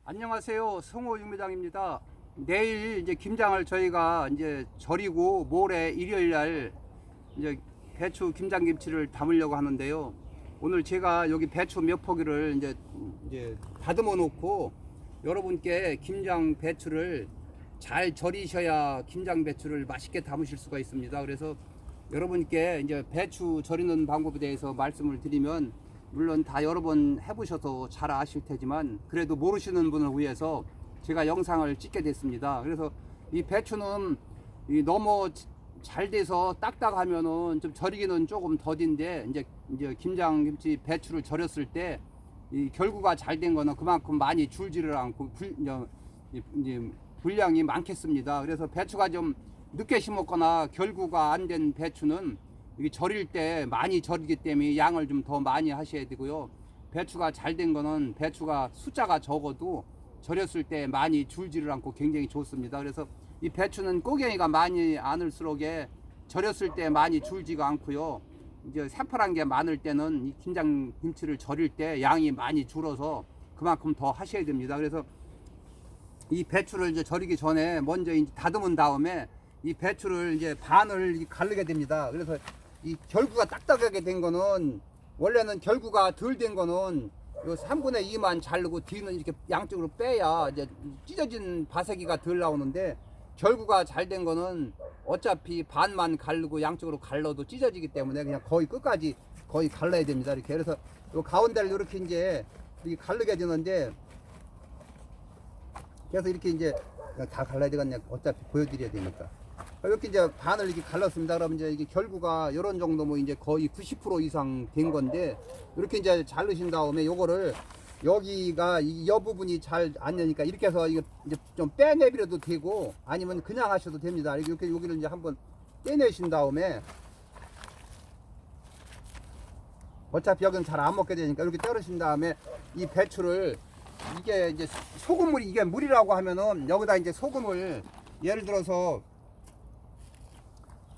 안녕하세요. 성호 육매장입니다. 내일 이제 김장을 저희가 이제 절이고 모레 일요일 날 이제 배추 김장김치를 담으려고 하는데요. 오늘 제가 여기 배추 몇 포기를 이제 다듬어 놓고 여러분께 김장 배추를 잘 절이셔야 김장 배추를 맛있게 담으실 수가 있습니다. 그래서 여러분께 이제 배추 절이는 방법에 대해서 말씀을 드리면 물론 다 여러 번 해보셔서 잘 아실 테지만 그래도 모르시는 분을 위해서 제가 영상을 찍게 됐습니다. 그래서 이 배추는 너무 잘 돼서 딱딱하면은 좀 절이기는 조금 더딘데 이제 김장김치 배추를 절였을 때 이 결구가 잘 된 거는 그만큼 많이 줄지를 않고 분량이 많겠습니다. 그래서 배추가 좀 늦게 심었거나 결구가 안 된 배추는 이게 절일 때 많이 절이기 때문에 양을 좀 더 많이 하셔야 되고요. 배추가 잘 된 거는 배추가 숫자가 적어도 절였을 때 많이 줄지를 않고 굉장히 좋습니다. 그래서 이 배추는 꼬갱이가 많이 안을수록에 절였을 때 많이 줄지가 않고요. 이제 새파란 게 많을 때는 이 김장김치를 절일 때 양이 많이 줄어서 그만큼 더 하셔야 됩니다. 그래서 이 배추를 이제 절이기 전에 먼저 이제 다듬은 다음에 이 배추를 이제 반을 가르게 됩니다. 그래서 이 결구가 딱딱하게 된 거는 원래는 결구가 덜 된 거는 요 3분의 2만 자르고 뒤는 이렇게 양쪽으로 빼야 이제 찢어진 바세기가 덜 나오는데 결구가 잘 된 거는 어차피 반만 가르고 양쪽으로 갈라도 찢어지기 때문에 그냥 거의 끝까지 거의 갈라야 됩니다. 이렇게 그래서 요 가운데를 이렇게 이제 이렇게 가르게 되는데 그래서 이렇게 이제 다 갈라야 되겠네. 어차피 보여드려야 되니까. 이렇게 이제 반을 이렇게 갈랐습니다. 그러면 이제 이게 결구가 이런 정도 뭐 이제 거의 90% 이상 된 건데 이렇게 이제 자르신 다음에 요거를 여기가 이 부분이 잘 안 되니까 이렇게 해서 이거 이제 좀 빼내버려도 되고 아니면 그냥 하셔도 됩니다. 이렇게 여기를 이제 한번 빼내신 다음에 어차피 여기는 잘 안 먹게 되니까 이렇게 떨으신 다음에 이 배추를 이게 이제 소금물이 이게 물이라고 하면은 여기다 이제 소금을 예를 들어서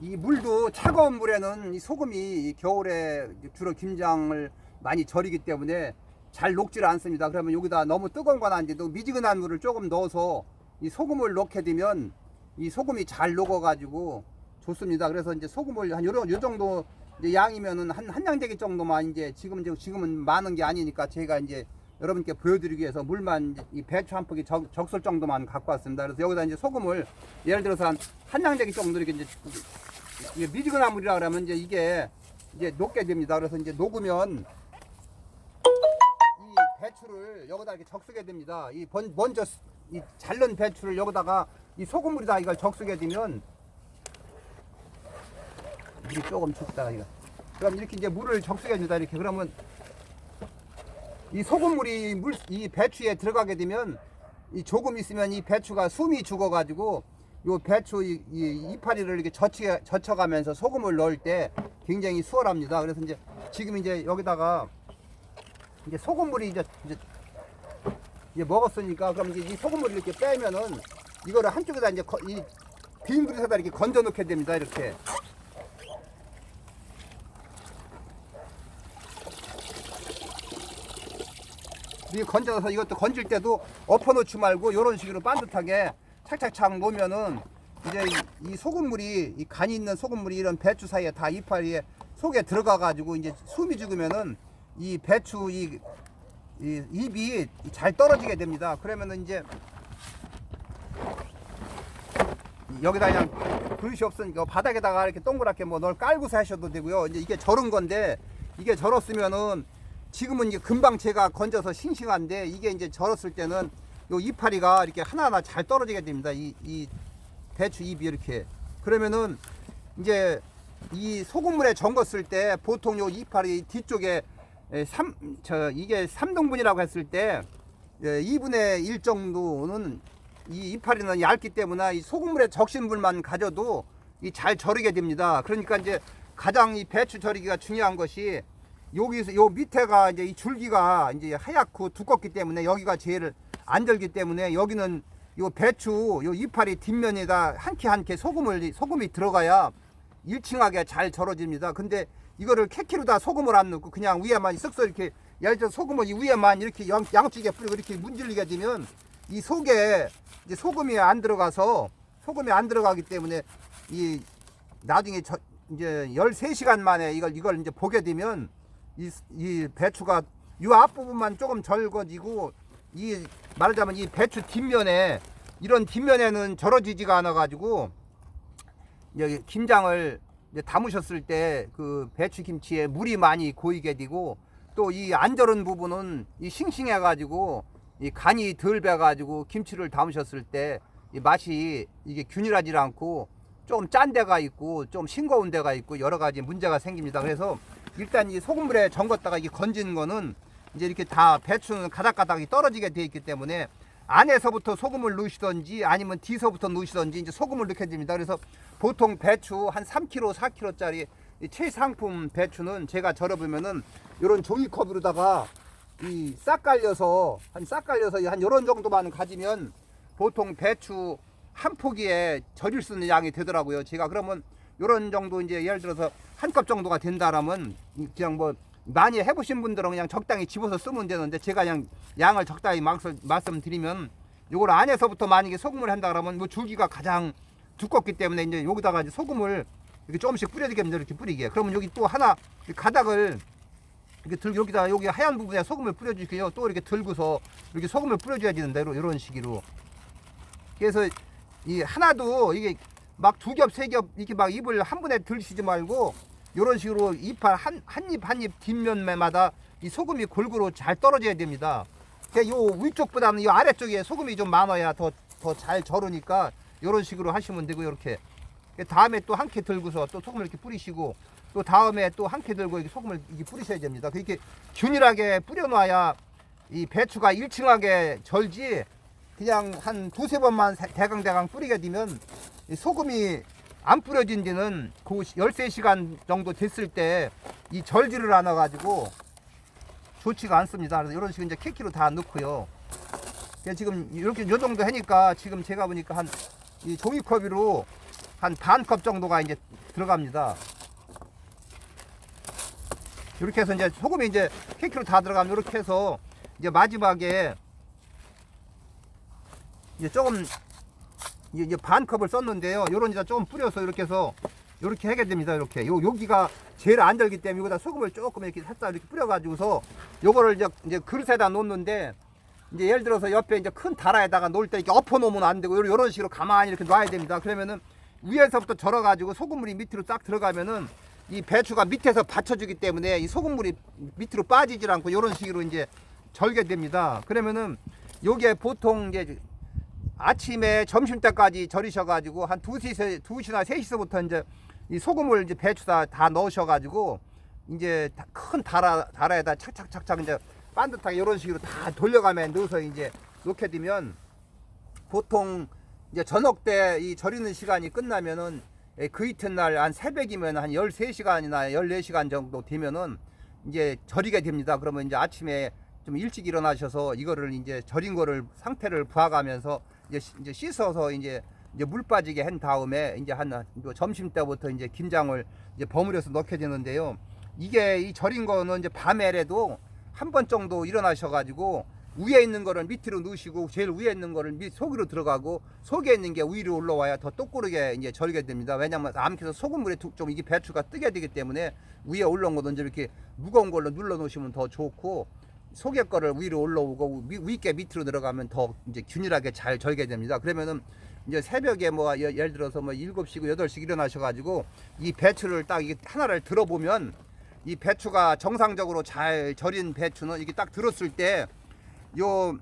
이 물도 차가운 물에는 이 소금이 겨울에 주로 김장을 많이 절이기 때문에 잘 녹지를 않습니다. 그러면 여기다 너무 뜨거운 건 아닌데도 미지근한 물을 조금 넣어서 이 소금을 넣게 되면 이 소금이 잘 녹아 가지고 좋습니다. 그래서 이제 소금을 한 요 정도 이제 양이면은 한 양재기 정도만 이제 지금은 많은 게 아니니까 제가 이제 여러분께 보여드리기 위해서 물만 이 배추 한 포기 적설 정도만 갖고 왔습니다. 그래서 여기다 이제 소금을 예를 들어서 한 양재기 정도 이렇게 이게 미지근한 물이라 그러면 이제 이게 이제 녹게 됩니다. 그래서 이제 녹으면 이 배추를 여기다 이렇게 적수게 됩니다. 먼저 이 잘른 배추를 여기다가 이 소금물에다 이걸 적수게 되면 물이 조금 춥다 이거. 그럼 이렇게 이제 물을 적수게 됩니다. 이렇게 그러면 이 소금물이 이 배추에 들어가게 되면 이 조금 있으면 이 배추가 숨이 죽어가지고 요 배추 이 이파리를 이렇게 젖혀가면서 소금을 넣을 때 굉장히 수월합니다. 그래서 이제 지금 이제 여기다가 이제 소금물이 이제 먹었으니까 그럼 이제 이 소금물을 이렇게 빼면은 이거를 한쪽에다 이제 이 빈 그릇에다 이렇게 건져 놓게 됩니다. 이렇게. 이 건져서 이것도 건질 때도 엎어놓지 말고 이런 식으로 반듯하게 착착착 놓으면은 이제 이 소금물이 이 간이 있는 소금물이 이런 배추 사이에 다 이파리에 속에 들어가 가지고 이제 숨이 죽으면은 이 배추 이 잎이 잘 떨어지게 됩니다. 그러면은 이제 여기다 그냥 그릇이 없으니까 바닥에다가 이렇게 동그랗게 뭐 널 깔고서 하셔도 되고요. 이제 이게 절은 건데 이게 절었으면은 지금은 이제 금방 제가 건져서 싱싱한데 이게 이제 절었을 때는 요 이파리가 이렇게 하나하나 잘 떨어지게 됩니다. 이 배추 잎이 이렇게. 그러면은 이제 이 소금물에 잠갔을 때 보통 요 이파리 뒤쪽에 이게 3등분이라고 했을 때 2분의 1 정도는 이 이파리는 얇기 때문에 이 소금물에 적신 물만 가져도 이 잘 절이게 됩니다. 그러니까 이제 가장 이 배추 절이기가 중요한 것이 여기서 요 밑에가 이제 이 줄기가 이제 하얗고 두껍기 때문에 여기가 제일 안 절기 때문에 여기는 요 배추 요 이파리 뒷면에다 한 खे 소금이 들어가야 일칭하게 잘 절어집니다. 근데 이거를 캐키로다 소금을 안 넣고 그냥 위에만 쓱쓱 이렇게 예를 들어 소금을 이 위에만 이렇게 양쪽에 뿌리고 이렇게 문질리게 되면 이 속에 이제 소금이 안 들어가기 때문에 이 나중에 이제 13시간 만에 이걸 이제 보게 되면 이 배추가 이 앞부분만 조금 절거지고 이 말하자면 이 배추 뒷면에 이런 뒷면에는 절어지지가 않아 가지고 이제 김장을 이제 담으셨을 때 그 배추 김치에 물이 많이 고이게 되고 또 이 안 절은 부분은 이 싱싱해 가지고 이 간이 덜 배 가지고 김치를 담으셨을 때 이 맛이 이게 균일하지 않고 좀 짠 데가 있고 좀 싱거운 데가 있고 여러 가지 문제가 생깁니다. 그래서 일단 이 소금물에 잠궜다가 이게 건진 거는 이제 이렇게 다 배추는 가닥가닥이 떨어지게 되어 있기 때문에 안에서부터 소금을 넣으시던지 아니면 뒤서부터 넣으시던지 이제 소금을 넣게 됩니다. 그래서 보통 배추 한 3kg, 4kg짜리 최상품 배추는 제가 절여보면은 이런 종이컵으로다가 싹 깔려서 한 요런 정도만 가지면 보통 배추 한 포기에 절일 수 있는 양이 되더라고요. 제가 그러면 요런 정도 이제 예를 들어서 한 컵 정도가 된다라면 그냥 뭐 많이 해보신 분들은 그냥 적당히 집어서 쓰면 되는데 제가 그냥 양을 적당히 말씀드리면 요걸 안에서부터 만약에 소금을 한다 그러면 뭐 줄기가 가장 두껍기 때문에 이제 여기다가 이제 소금을 이렇게 조금씩 뿌려주게 이렇게 뿌리게. 그러면 여기 또 하나 가닥을 이렇게 여기다 여기 하얀 부분에 소금을 뿌려주고요. 또 이렇게 들고서 이렇게 소금을 뿌려줘야 되는데 이런 식으로. 그래서 이 하나도 이게 막 두 겹, 세 겹 이렇게 막 잎을 한 번에 들시지 말고 이런 식으로 잎 한 잎 뒷면마다 이 소금이 골고루 잘 떨어져야 됩니다. 요 위쪽보다는 이 아래쪽에 소금이 좀 많아야 더 잘 절으니까 이런 식으로 하시면 되고 이렇게. 다음에 또 한 캐 들고서 또 소금을 이렇게 뿌리시고 또 다음에 또 한 캐 들고 이렇게 소금을 이렇게 뿌리셔야 됩니다. 그렇게 균일하게 뿌려놔야 이 배추가 일칭하게 절지 그냥 한 두세 번만 대강대강 뿌리게 되면 소금이 안 뿌려진 지는 그 13시간 정도 됐을 때 이 절지를 않아 가지고 좋지가 않습니다. 그래서 이런 식으로 이제 캐키로 다 넣고요. 지금 이렇게 요 정도 하니까 지금 제가 보니까 한 이 종이컵으로 한 반 컵 정도가 이제 들어갑니다. 이렇게 해서 이제 소금이 이제 캐키로 다 들어가면 이렇게 해서 이제 마지막에 이제 조금 이제 반 컵을 썼는데요. 요런 데다 조금 뿌려서 이렇게 해서 이렇게 하게 됩니다. 이렇게 여기가 제일 안 절기 때문에 여기다 소금을 조금 이렇게 살짝 이렇게 뿌려가지고서 요거를 이제 그릇에다 놓는데 이제 예를 들어서 옆에 이제 큰 다라에다가 놓을 때 이렇게 엎어 놓으면 안 되고 요런 식으로 가만히 이렇게 놔야 됩니다. 그러면은 위에서부터 절어가지고 소금물이 밑으로 싹 들어가면은 이 배추가 밑에서 받쳐주기 때문에 이 소금물이 밑으로 빠지질 않고 요런 식으로 이제 절게 됩니다. 그러면은 요게 보통 이제 아침에 점심때까지 절이셔가지고 한 2시나 3시서부터 이제 이 소금을 이제 배추다 다 넣으셔가지고 이제 큰 다라에다 착착착착 이제 반듯하게 이런 식으로 다 돌려가며 넣어서 이제 놓게 되면 보통 이제 저녁 때 이 절이는 시간이 끝나면은 그 이튿날 한 새벽이면 한 13시간이나 14시간 정도 되면은 이제 절이게 됩니다. 그러면 이제 아침에 좀 일찍 일어나셔서 이거를 이제 절인 거를 상태를 봐가면서 이제 씻어서 이제 물 빠지게 한 다음에 이제 한 점심 때부터 이제 김장을 이제 버무려서 넣게 되는데요. 이게 이 절인 거는 이제 밤에라도 한 번 정도 일어나셔가지고 위에 있는 거를 밑으로 넣으시고 제일 위에 있는 거를 속으로 들어가고 속에 있는 게 위로 올라와야 더 똑고르게 이제 절게 됩니다. 왜냐면 암캐서 소금물에 좀 이게 배추가 뜨게 되기 때문에 위에 올라온 거는 이렇게 무거운 걸로 눌러 놓으시면 더 좋고 속에 거를 위로 올라오고 위께 밑으로 들어가면 더 이제 균일하게 잘 절게 됩니다. 그러면은 이제 새벽에 뭐 예를 들어서 뭐 7시고 8시 일어나셔가지고 이 배추를 딱 이게 하나를 들어보면 이 배추가 정상적으로 잘 절인 배추는 이게 딱 들었을 때 요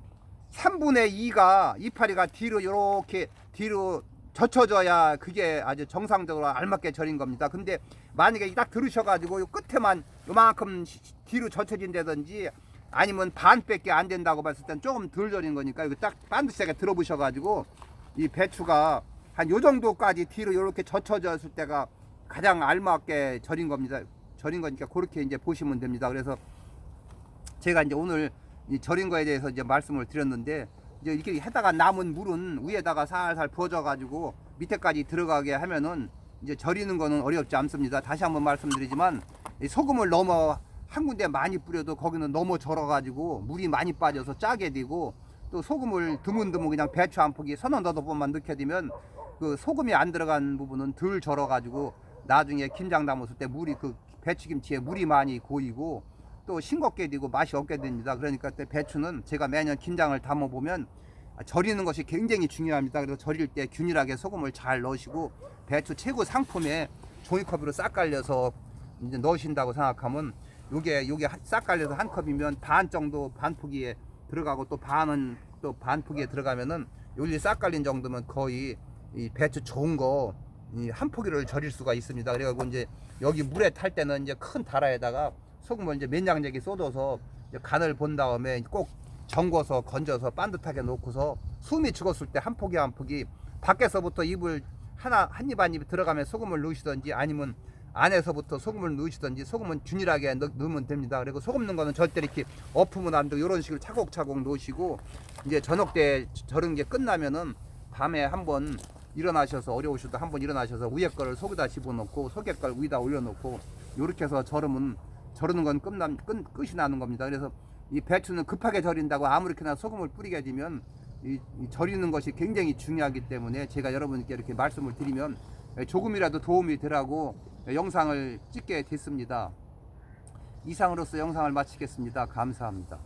3분의 2가 이파리가 뒤로 이렇게 뒤로 젖혀져야 그게 아주 정상적으로 알맞게 절인 겁니다. 근데 만약에 딱 들으셔가지고 요 끝에만 요만큼 뒤로 젖혀진다든지 아니면 반밖에 안 된다고 봤을 땐 조금 덜 절인 거니까 이거 딱 반드시 들어보셔가지고 이 배추가 한 요 정도까지 뒤로 이렇게 젖혀졌을 때가 가장 알맞게 절인 겁니다. 절인 거니까 그렇게 이제 보시면 됩니다. 그래서 제가 이제 오늘 이 절인 거에 대해서 이제 말씀을 드렸는데 이제 이렇게 해다가 남은 물은 위에다가 살살 부어져 가지고 밑에까지 들어가게 하면은 이제 절이는 거는 어렵지 않습니다. 다시 한번 말씀드리지만 이 소금을 너무 한 군데 많이 뿌려도 거기는 너무 절어가지고 물이 많이 빠져서 짜게 되고, 또 소금을 드문드문 그냥 배추 한 포기 서너 번만 넣게 되면 그 소금이 안 들어간 부분은 덜 절어가지고 나중에 김장 담았을 때 물이 그 배추김치에 물이 많이 고이고 또 싱겁게 되고 맛이 없게 됩니다. 그러니까 배추는 제가 매년 김장을 담아 보면 절이는 것이 굉장히 중요합니다. 그래서 절일 때 균일하게 소금을 잘 넣으시고 배추 최고 상품에 종이컵으로 싹 갈려서 이제 넣으신다고 생각하면 요게 싹 갈려서 한 컵이면 반 정도 반 포기에 들어가고 또 반은 또 반 포기에 들어가면은 요리 싹 갈린 정도면 거의 이 배추 좋은 거 한 포기를 절일 수가 있습니다. 그래가지고 이제 여기 물에 탈 때는 이제 큰 다라에다가 소금을 이제 맨장재기 쏟아서 간을 본 다음에 꼭 정궈서 건져서 반듯하게 놓고서 숨이 죽었을 때 한 포기 한 포기 밖에서부터 입을 한 입 한 입 들어가면 소금을 넣으시든지 아니면 안에서부터 소금을 넣으시든지 소금은 균일하게 넣으면 됩니다. 그리고 소금 넣은 거는 절대 이렇게 엎으면 안 되고 이런 식으로 차곡차곡 넣으시고 이제 저녁 때 절은 게 끝나면은 밤에 한번 일어나셔서 어려우셔도 한번 일어나셔서 위에 거를 속에다 집어넣고 속에 걸 위에다 올려놓고 이렇게 해서 절이는 건 끝이 나는 겁니다. 그래서 이 배추는 급하게 절인다고 아무렇게나 소금을 뿌리게 되면 이 절이는 것이 굉장히 중요하기 때문에 제가 여러분께 이렇게 말씀을 드리면 조금이라도 도움이 되라고 영상을 찍게 됐습니다. 이상으로서 영상을 마치겠습니다. 감사합니다.